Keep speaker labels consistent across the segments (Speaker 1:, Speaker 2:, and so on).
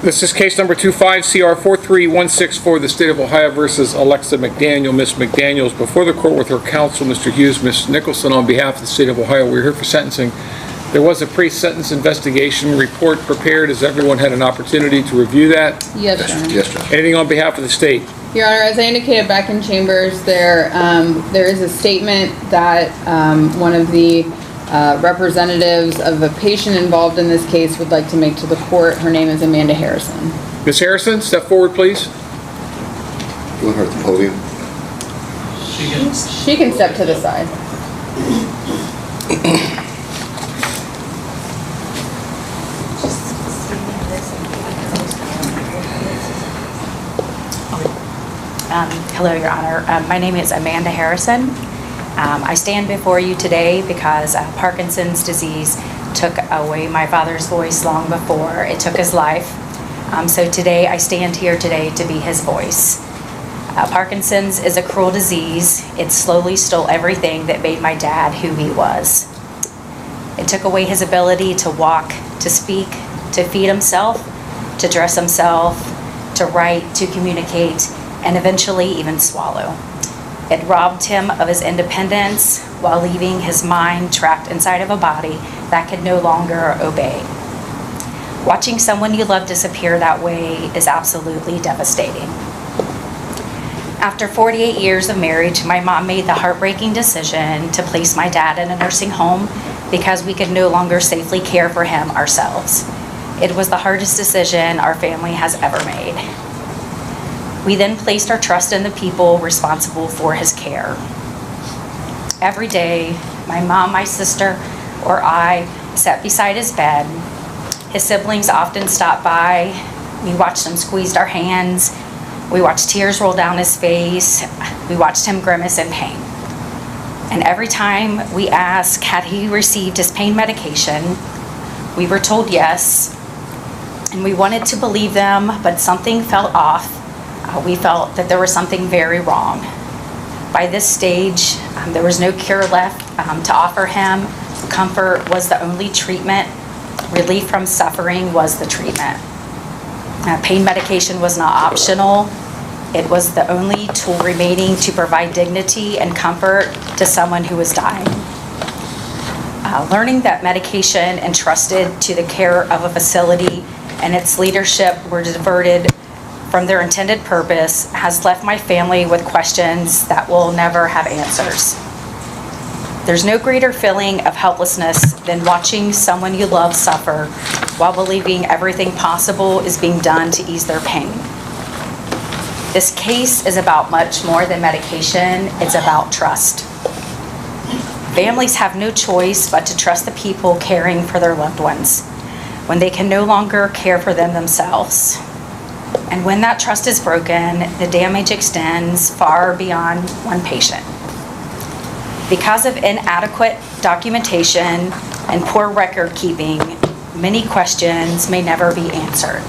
Speaker 1: This is case number 25CR43164, the State of Ohio versus Alexa McDaniel. Ms. McDaniel is before the court with her counsel, Mr. Hughes. Ms. Nicholson, on behalf of the State of Ohio, we're here for sentencing. There was a pre-sentence investigation report prepared. Has everyone had an opportunity to review that?
Speaker 2: Yes, Your Honor.
Speaker 3: Yes, Judge.
Speaker 1: Anything on behalf of the state?
Speaker 2: Your Honor, as I indicated back in chambers, there is a statement that one of the representatives of a patient involved in this case would like to make to the court. Her name is Amanda Harrison.
Speaker 1: Ms. Harrison, step forward, please.
Speaker 3: You want her at the podium?
Speaker 2: She can step to the side.
Speaker 4: Hello, Your Honor. My name is Amanda Harrison. I stand before you today because Parkinson's disease took away my father's voice long before it took his life. So today, I stand here today to be his voice. Parkinson's is a cruel disease. It slowly stole everything that made my dad who he was. It took away his ability to walk, to speak, to feed himself, to dress himself, to write, to communicate, and eventually even swallow. It robbed him of his independence while leaving his mind trapped inside of a body that could no longer obey. Watching someone you love disappear that way is absolutely devastating. After 48 years of marriage, my mom made the heartbreaking decision to place my dad in a nursing home because we could no longer safely care for him ourselves. It was the hardest decision our family has ever made. We then placed our trust in the people responsible for his care. Every day, my mom, my sister, or I sat beside his bed. His siblings often stopped by. We watched him squeeze our hands. We watched tears roll down his face. We watched him grimace in pain. And every time we asked, had he received his pain medication, we were told yes. And we wanted to believe them, but something felt off. We felt that there was something very wrong. By this stage, there was no cure left to offer him. Comfort was the only treatment. Relief from suffering was the treatment. Pain medication was not optional. It was the only tool remaining to provide dignity and comfort to someone who was dying. Learning that medication entrusted to the care of a facility and its leadership were diverted from their intended purpose has left my family with questions that will never have answers. There's no greater feeling of helplessness than watching someone you love suffer while believing everything possible is being done to ease their pain. This case is about much more than medication. It's about trust. Families have no choice but to trust the people caring for their loved ones when they can no longer care for them themselves. And when that trust is broken, the damage extends far beyond one patient. Because of inadequate documentation and poor record keeping, many questions may never be answered.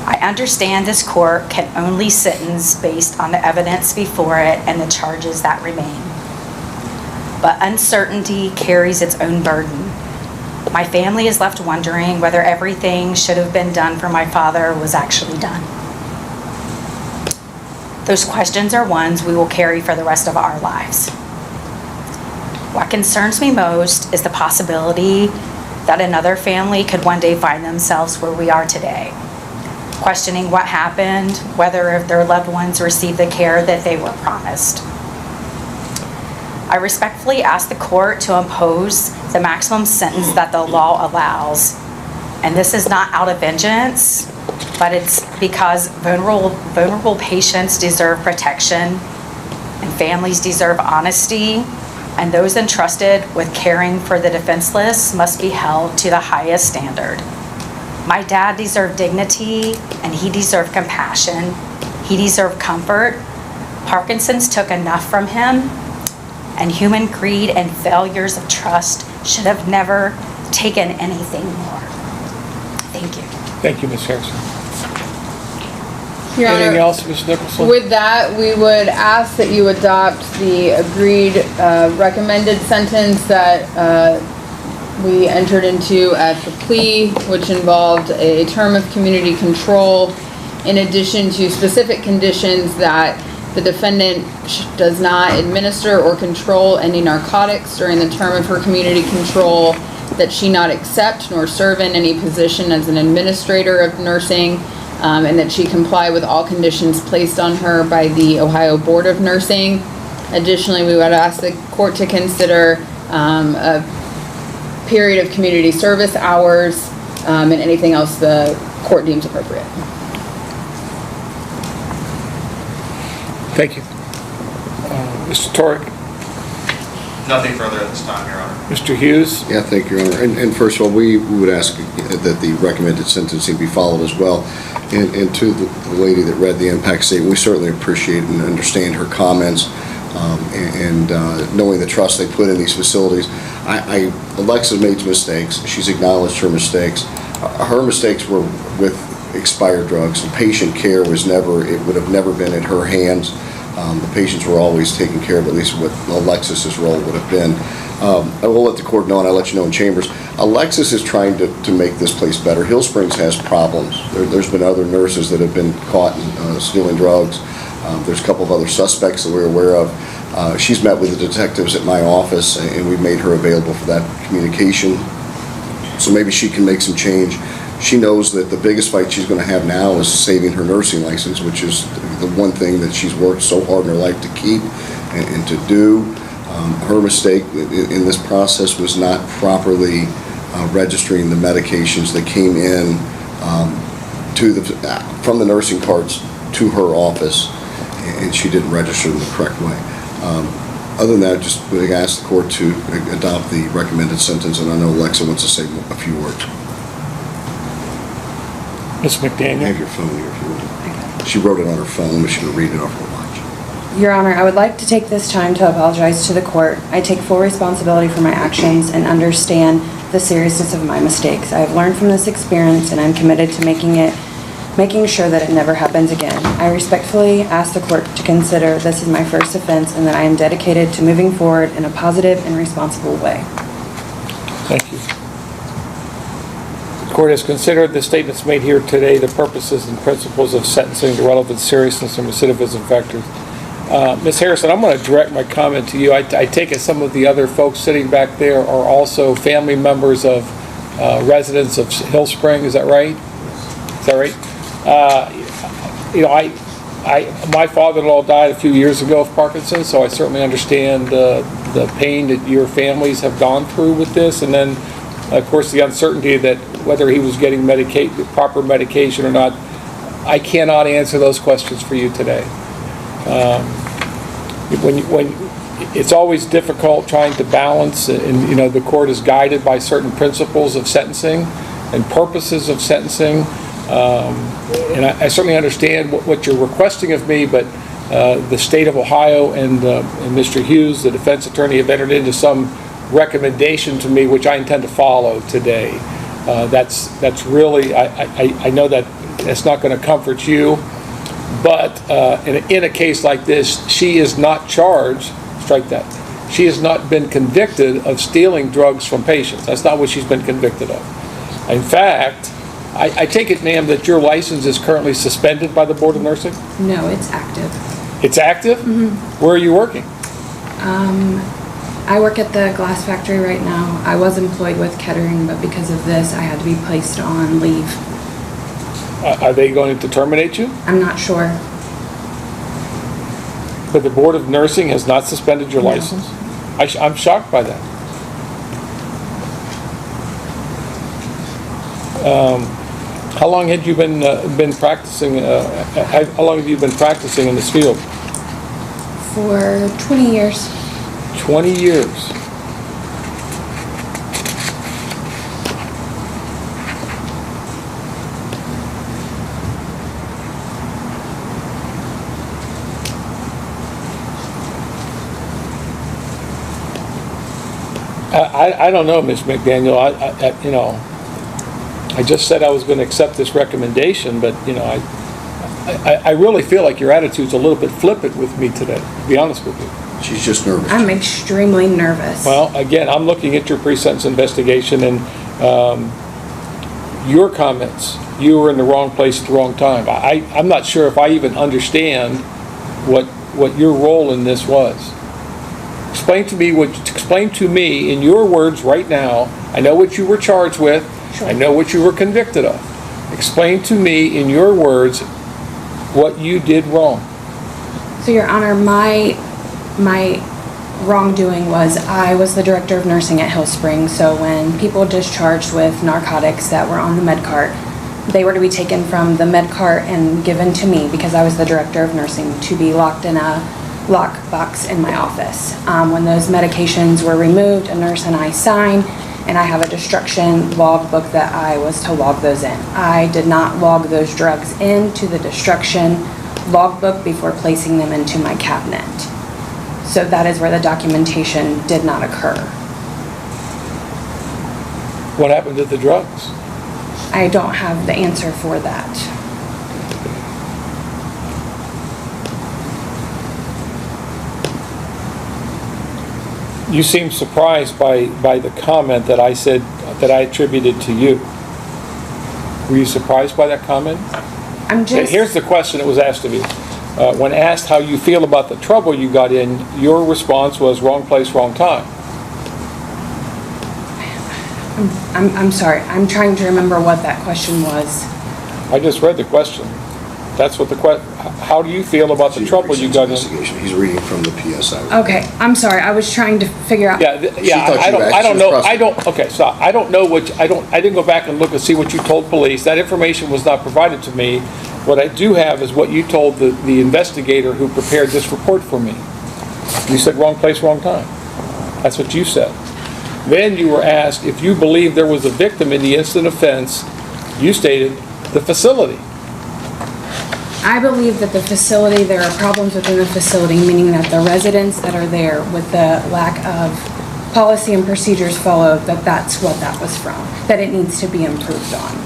Speaker 4: I understand this court can only sentence based on the evidence before it and the charges that remain. But uncertainty carries its own burden. My family is left wondering whether everything should have been done for my father was actually done. Those questions are ones we will carry for the rest of our lives. What concerns me most is the possibility that another family could one day find themselves where we are today, questioning what happened, whether their loved ones received the care that they were promised. I respectfully ask the court to impose the maximum sentence that the law allows. And this is not out of vengeance, but it's because vulnerable patients deserve protection, and families deserve honesty, and those entrusted with caring for the defenseless must be held to the highest standard. My dad deserved dignity, and he deserved compassion. He deserved comfort. Parkinson's took enough from him, and human greed and failures of trust should have never taken anything more. Thank you.
Speaker 1: Thank you, Ms. Harrison.
Speaker 2: Your
Speaker 1: Anything
Speaker 2: Honor,
Speaker 1: else, Ms. Nicholson?
Speaker 2: with that, we would ask that you adopt the agreed recommended sentence that we entered into at the plea, which involved a term of community control in addition to specific conditions that the defendant does not administer or control any narcotics during the term of her community control, that she not accept nor serve in any position as an administrator of nursing, and that she comply with all conditions placed on her by the Ohio Board of Nursing. Additionally, we would ask the court to consider a period of community service hours and anything else the court deems appropriate.
Speaker 1: Thank you. Mr. Torek,
Speaker 5: Nothing further at this time, Your Honor.
Speaker 1: Mr. Hughes,
Speaker 3: Yeah, thank you, Your Honor. And first of all, we would ask that the recommended sentencing be followed as well. And to the lady that read the impact statement, we certainly appreciate and understand her comments and knowing the trust they put in these facilities. Alexa's made mistakes. She's acknowledged her mistakes. Her mistakes were with expired drugs. And patient care would have never been in her hands. The patients were always taken care of, at least what Alexis's role would have been. I will let the court know, and I'll let you know in chambers, Alexis is trying to make this place better. Hill Springs has problems. There's been other nurses that have been caught stealing drugs. There's a couple of other suspects that we're aware of. She's met with the detectives at my office, and we've made her available for that communication. So maybe she can make some change. She knows that the biggest fight she's going to have now is saving her nursing license, which is the one thing that she's worked so hard in her life to keep and to do. Her mistake in this process was not properly registering the medications that came in from the nursing carts to her office, and she didn't register them the correct way. Other than that, just would ask the court to adopt the recommended sentence, and I know Alexa wants to say a few words.
Speaker 1: Ms.
Speaker 3: I
Speaker 1: McDaniel.
Speaker 3: have your phone here if you want. She wrote it on her phone, but she can read it off her watch.
Speaker 6: Your Honor, I would like to take this time to apologize to the court. I take full responsibility for my actions and understand the seriousness of my mistakes. I have learned from this experience, and I'm committed to making sure that it never happens again. I respectfully ask the court to consider this is my first offense and that I am dedicated to moving forward in a positive and responsible way.
Speaker 1: Thank you. The court has considered the statements made here today, the purposes and principles of sentencing, the relevant seriousness and recidivism factors. Ms. Harrison, I'm going to direct my comment to you. I take it some of the other folks sitting back there are also family members of residents of Hill Spring. Is that right? Is that right? My father-in-law died a few years ago of Parkinson's, so I certainly understand the pain that your families have gone through with this, and then, of course, the uncertainty that whether he was getting proper medication or not. I cannot answer those questions for you today. When it's always difficult trying to balance, and the court is guided by certain principles of sentencing and purposes of sentencing. And I certainly understand what you're requesting of me, but the state of Ohio and Mr. Hughes, the defense attorney, have entered into some recommendation to me, which I intend to follow today. That's really, I know that it's not going to comfort you, but in a case like this, she is not charged, strike that, she has not been convicted of stealing drugs from patients. That's not what she's been convicted of. In fact, I take it, ma'am, that your license is currently suspended by the Board of Nursing?
Speaker 6: No, it's active.
Speaker 1: It's active? Mm-hmm. Where are you working?
Speaker 6: I work at the glass factory right now. I was employed with Kettering, but because of this, I had to be placed on leave.
Speaker 1: Are they going to terminate you?
Speaker 6: I'm not sure.
Speaker 1: But the Board of Nursing has not suspended your license? I'm shocked by that. How long had you been practicing? How long have you been practicing in this field?
Speaker 6: For 20 years.
Speaker 1: 20 years. I don't know, Ms. McDaniel. I just said I was going to accept this recommendation, but I really feel like your attitude's a little bit flippant with me today, to be honest with you.
Speaker 3: She's just nervous.
Speaker 6: I'm extremely nervous.
Speaker 1: Well, again, I'm looking at your pre-sentence investigation and your comments. You were in the wrong place at the wrong time. I'm not sure if I even understand what your role in this was. Explain to me in your words right now. I know what you were charged with.
Speaker 6: Sure.
Speaker 1: I know what you were convicted of. Explain to me in your words what you did wrong.
Speaker 6: So, Your Honor, my wrongdoing was I was the director of nursing at Hill Springs. So when people discharged with narcotics that were on the med cart, they were to be taken from the med cart and given to me because I was the director of nursing to be locked in a lock box in my office. When those medications were removed, a nurse and I signed, and I have a destruction log book that I was to log those in. I did not log those drugs into the destruction log book before placing them into my cabinet. So that is where the documentation did not occur.
Speaker 1: What happened to the drugs?
Speaker 6: I don't have the answer for that.
Speaker 1: You seem surprised by the comment that I said, that I attributed to you. Were you surprised by that comment?
Speaker 6: I'm just...
Speaker 1: Here's the question that was asked of you. When asked how you feel about the trouble you got in, your response was wrong place, wrong time.
Speaker 6: I'm sorry. I'm trying to remember what that question was.
Speaker 1: I just read the question. That's what the how do you feel about the trouble you got in?
Speaker 3: Investigation. He's reading from the PSI.
Speaker 6: Okay, I'm sorry. I was trying to figure out...
Speaker 1: Yeah,
Speaker 3: thought you
Speaker 1: I don't know,
Speaker 3: asked
Speaker 1: okay, so I don't know I didn't go back and look and see what you told police. That information was not provided to me. What I do have is what you told the investigator who prepared this report for me. You said wrong place, wrong time. That's what you said. Then you were asked if you believe there was a victim in the instant offense. You stated the facility.
Speaker 6: I believe that the facility, there are problems within the facility, meaning that the residents that are there with the lack of policy and procedures followed, that's what that was from, that it needs to be improved on.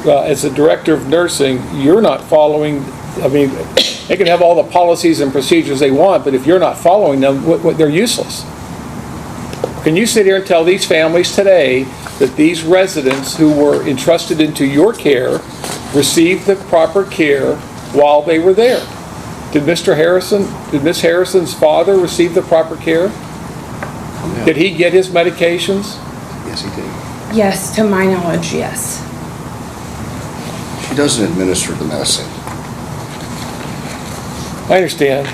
Speaker 1: As a director of nursing, you're not following, I mean, they can have all the policies and procedures they want, but if you're not following them, they're useless. Can you sit here and tell these families today that these residents who were entrusted into your care received the proper care while they were there? Did Miss Harrison's father receive the proper care?
Speaker 3: Yeah.
Speaker 1: Did he get his medications?
Speaker 3: Yes, he did.
Speaker 6: Yes, to my knowledge, yes.
Speaker 3: She doesn't administer the medicine.
Speaker 1: I understand.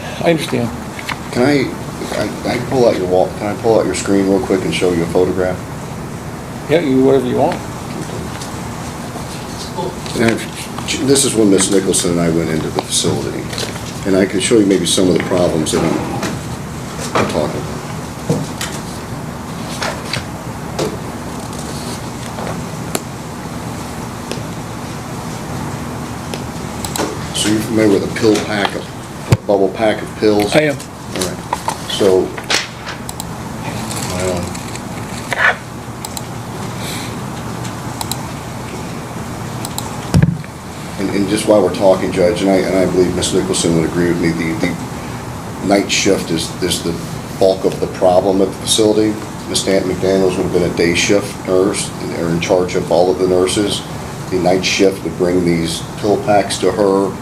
Speaker 3: Can I pull out your wall? Can I pull out your screen real quick and show you a photograph?
Speaker 1: Yeah, you do whatever you want.
Speaker 3: And this is when Miss Nicholson and I went into the facility, and I can show you maybe some of the problems that I'm talking about. So you're familiar with a pill pack, a bubble pack of pills?
Speaker 1: I am.
Speaker 3: All right. So, and just while we're talking, Judge, and I believe Ms. Nicholson would agree with me, the night shift is the bulk of the problem at the facility. Ms. McDaniels would have been a day shift nurse, and they're in charge of all of the nurses. The night shift would bring these pill packs to her.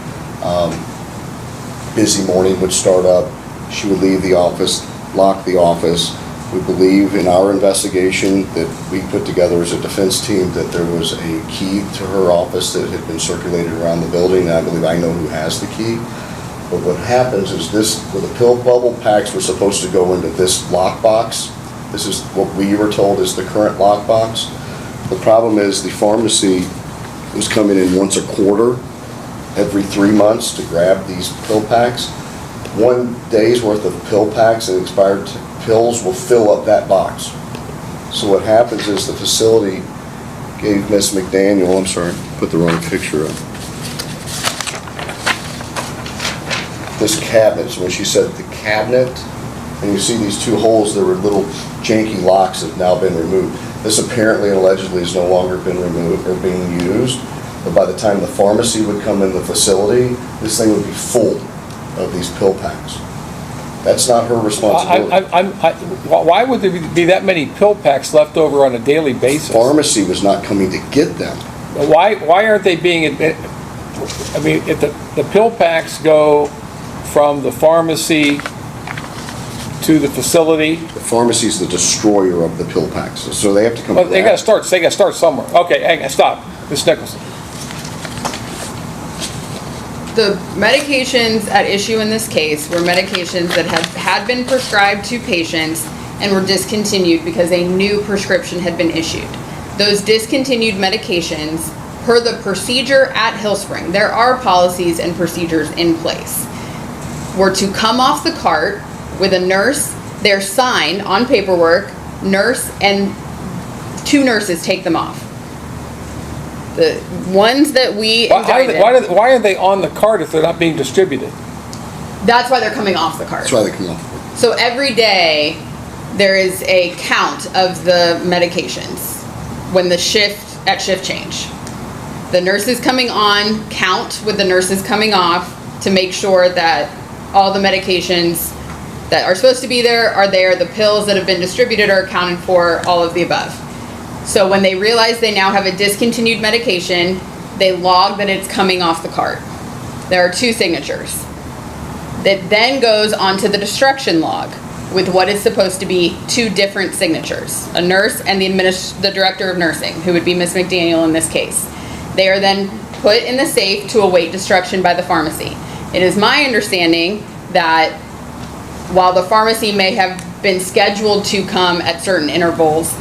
Speaker 3: Busy morning would start up. She would leave the office, lock the office. We believe in our investigation that we put together as a defense team that there was a key to her office that had been circulated around the building, and I believe I know who has the key. But what happens is where the pill bubble packs were supposed to go into this lockbox. This is what we were told is the current lockbox. The problem is the pharmacy was coming in once a quarter, every 3 months to grab these pill packs. 1 day's worth of pill packs and expired pills will fill up that box. So what happens is the facility gave Miss McDaniel, I'm sorry, put the wrong picture up. This cabinet, so when she said the cabinet, and you see these two holes, there were little janky locks that have now been removed. This apparently and allegedly has no longer been removed or being used. but by the time the pharmacy would come in the facility, this thing would be full of these pill packs. That's not her responsibility.
Speaker 1: Why would there be that many pill packs left over on a daily basis?
Speaker 3: Pharmacy was not coming to get them.
Speaker 1: Why aren't they being, I mean, if the pill packs go from the pharmacy to the facility,
Speaker 3: The pharmacy's the destroyer of the pill packs, so they have to come.
Speaker 1: well, they
Speaker 3: grab
Speaker 1: gotta start somewhere. Okay, hang on, stop. Ms. Nicholson.
Speaker 2: The medications at issue in this case were medications that had been prescribed to patients and were discontinued because a new prescription had been issued. Those discontinued medications, per the procedure at Hillspring, there are policies and procedures in place, were to come off the cart with a nurse, they're signed on paperwork, nurse and 2 nurses take them off. The ones that we indicted,
Speaker 1: Why are they on the cart if they're not being distributed?
Speaker 2: that's why they're coming off the cart.
Speaker 3: That's why they come off.
Speaker 2: So every day, there is a count of the medications when the shift change. The nurses coming on count with the nurses coming off to make sure that all the medications that are supposed to be there are there, the pills that have been distributed are accounted for, all of the above. So when they realize they now have a discontinued medication, they log that it's coming off the cart. There are 2 signatures. That then goes onto the destruction log with what is supposed to be 2 different signatures, a nurse and the director of nursing, who would be Ms. McDaniel in this case. They are then put in the safe to await destruction by the pharmacy. It is my understanding that while the pharmacy may have been scheduled to come at certain intervals,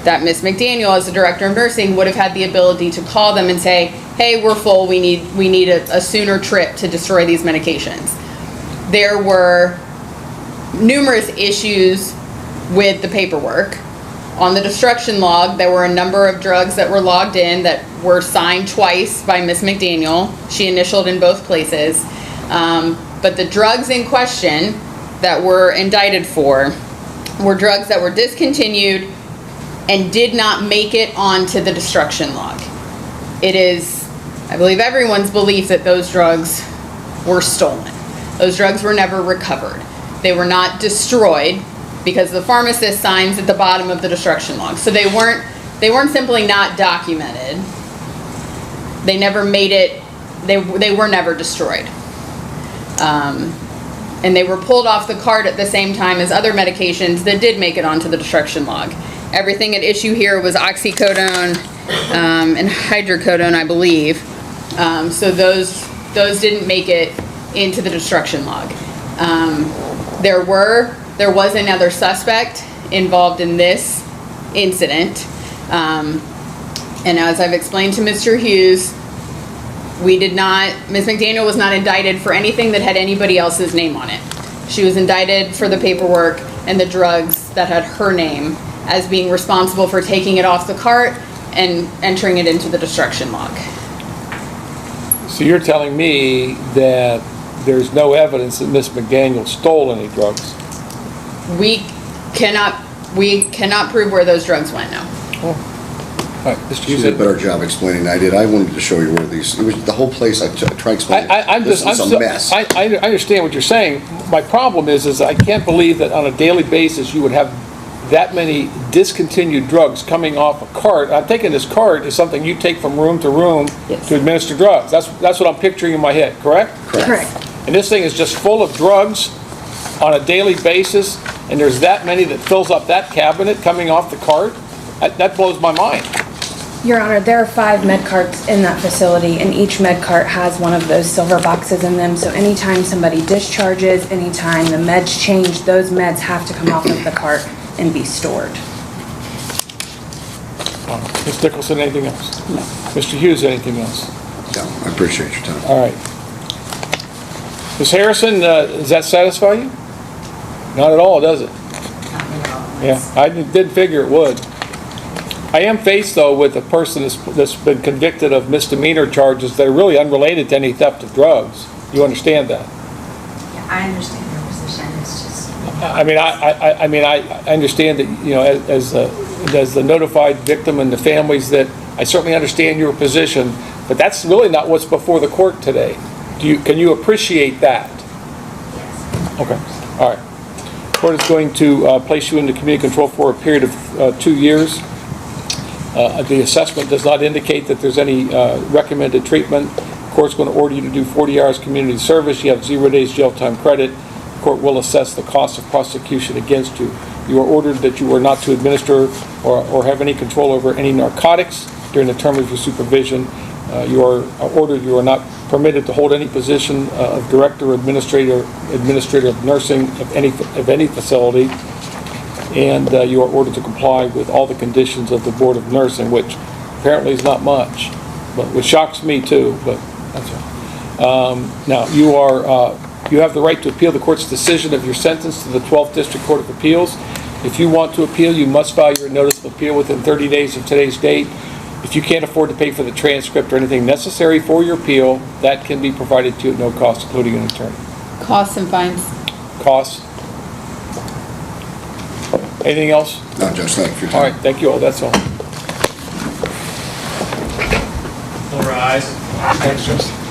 Speaker 2: that Ms. McDaniel, as the director of nursing, would have had the ability to call them and say, hey, we're full, we need a sooner trip to destroy these medications. There were numerous issues with the paperwork. On the destruction log, there were a number of drugs that were logged in that were signed twice by Ms. McDaniel. She initialed in both places. But the drugs in question that were indicted for were drugs that were discontinued and did not make it onto the destruction log. It is, I believe, everyone's belief that those drugs were stolen. Those drugs were never recovered. They were not destroyed because the pharmacist signs at the bottom of the destruction log. So they weren't simply not documented. They never made it, they were never destroyed. And they were pulled off the cart at the same time as other medications that did make it onto the destruction log. Everything at issue here was oxycodone and hydrocodone, I believe. So those didn't make it into the destruction log. There was another suspect involved in this incident. And as I've explained to Mr. Hughes, Ms. McDaniel was not indicted for anything that had anybody else's name on it. She was indicted for the paperwork and the drugs that had her name as being responsible for taking it off the cart and entering it into the destruction log.
Speaker 1: So you're telling me that there's no evidence that Ms. McDaniel stole any drugs?
Speaker 2: We cannot prove where those drugs went, no.
Speaker 1: All right, Mr.
Speaker 3: She
Speaker 1: Hughes.
Speaker 3: did a better job explaining than I did. I wanted to show you where these, it was the whole place, I tried explaining. This is a mess.
Speaker 1: I understand what you're saying. My problem is I can't believe that on a daily basis you would have that many discontinued drugs coming off a cart. I'm thinking this cart is something you take from room to room
Speaker 2: Yes.
Speaker 1: to administer drugs. That's what I'm picturing in my head, correct?
Speaker 6: Correct.
Speaker 1: And this thing is just full of drugs on a daily basis, and there's that many that fills up that cabinet coming off the cart? That blows my mind.
Speaker 6: Your Honor, there are 5 med carts in that facility, and each med cart has one of those silver boxes in them. So anytime somebody discharges, anytime the meds change, those meds have to come off of the cart and be stored.
Speaker 1: Ms. Nicholson, anything else? No. Mr. Hughes, anything else?
Speaker 3: No, I appreciate your time.
Speaker 1: All right. Ms. Harrison, does that satisfy you? Not at all, does it? Yeah, I didn't figure it would. I am faced, though, with a person that's been convicted of misdemeanor charges that are really unrelated to any theft of drugs. You understand that?
Speaker 7: Yeah, I understand your position, it's just.
Speaker 1: I understand that, as the notified victim and the families that I certainly understand your position, but that's really not what's before the court today. Can you appreciate that?
Speaker 7: Yes.
Speaker 1: Okay, all right. Court is going to place you into community control for a period of 2 years. The assessment does not indicate that there's any recommended treatment. The court's going to order you to do 40 hours community service. You have 0 days jail time credit. The court will assess the cost of prosecution against you. You are ordered that you are not to administer or have any control over any narcotics during the term of your supervision. You are ordered you are not permitted to hold any position of director or administrator of nursing of any facility. And you are ordered to comply with all the conditions of the Board of Nursing, which apparently is not much, but which shocks me too, but that's all. Now, you have the right to appeal the court's decision of your sentence to the 12th District Court of Appeals. If you want to appeal, you must file your notice of appeal within 30 days of today's date. If you can't afford to pay for the transcript or anything necessary for your appeal, that can be provided to you at no cost, including an attorney.
Speaker 2: Costs and fines.
Speaker 1: Costs? Anything else?
Speaker 3: No, Judge, thank you for your
Speaker 1: All
Speaker 3: time.
Speaker 1: right, thank you all, that's all.
Speaker 5: All rise.
Speaker 1: Thanks, Justin.